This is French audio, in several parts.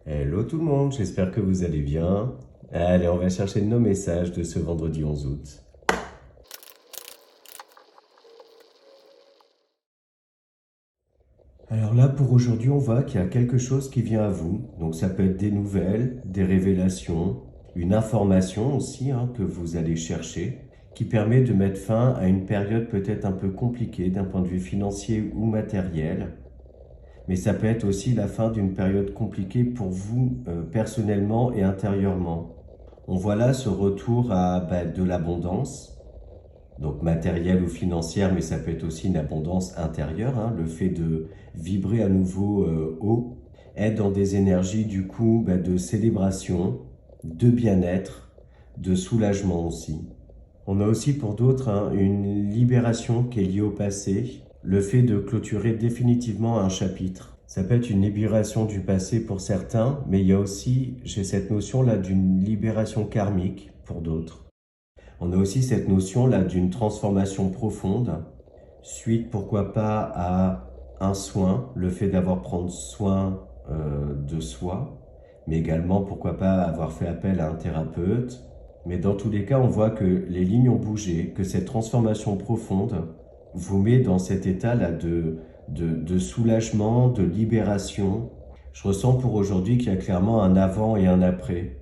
Hello tout le monde, j'espère que vous allez bien. Allez, on va chercher nos messages de ce vendredi 11 août. Alors là, pour aujourd'hui, on voit qu'il y a quelque chose qui vient à vous. Donc ça peut être des nouvelles, des révélations, une information aussi que vous allez chercher, qui permet de mettre fin à une période peut-être un peu compliquée d'un point de vue financier ou matériel. Mais ça peut être aussi la fin d'une période compliquée pour vous personnellement et intérieurement. On voit là ce retour à de l'abondance, donc matérielle ou financière, mais ça peut être aussi une abondance intérieure, le fait de vibrer à nouveau haut, être dans des énergies du coup de célébration, de bien-être, de soulagement aussi. On a aussi pour d'autres une libération qui est liée au passé, le fait de clôturer définitivement un chapitre. Ça peut être une libération du passé pour certains, mais il y a aussi, j'ai cette notion-là d'une libération karmique pour d'autres. On a aussi cette notion-là d'une transformation profonde, suite pourquoi pas à un soin, le fait d'avoir prendre soin de soi, mais également pourquoi pas avoir fait appel à un thérapeute. Mais dans tous les cas, on voit que les lignes ont bougé, que cette transformation profonde vous met dans cet état-là de soulagement, de libération. Je ressens pour aujourd'hui qu'il y a clairement un avant et un après.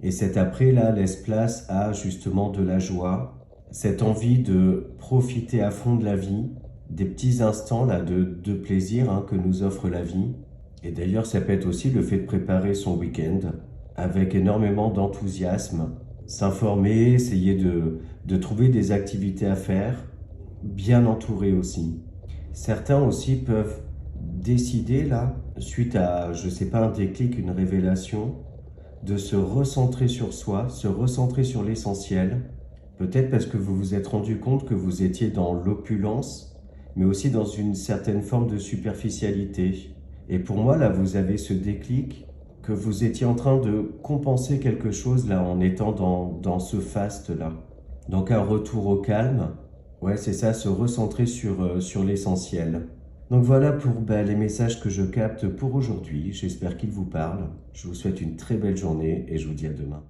Et cet après-là laisse place à justement de la joie, cette envie de profiter à fond de la vie, des petits instants là de plaisir que nous offre la vie. Et d'ailleurs, ça peut être aussi le fait de préparer son week-end avec énormément d'enthousiasme, s'informer, essayer de trouver des activités à faire, bien entouré aussi. Certains aussi peuvent décider là, suite à, je sais pas, un déclic, une révélation, de se recentrer sur soi, se recentrer sur l'essentiel. Peut-être parce que vous vous êtes rendu compte que vous étiez dans l'opulence, mais aussi dans une certaine forme de superficialité. Et pour moi, là, vous avez ce déclic que vous étiez en train de compenser quelque chose, là, en étant dans ce faste-là. Donc un retour au calme, ouais, c'est ça, se recentrer sur l'essentiel. Donc voilà pour les messages que je capte pour aujourd'hui. J'espère qu'ils vous parlent. Je vous souhaite une très belle journée et je vous dis à demain.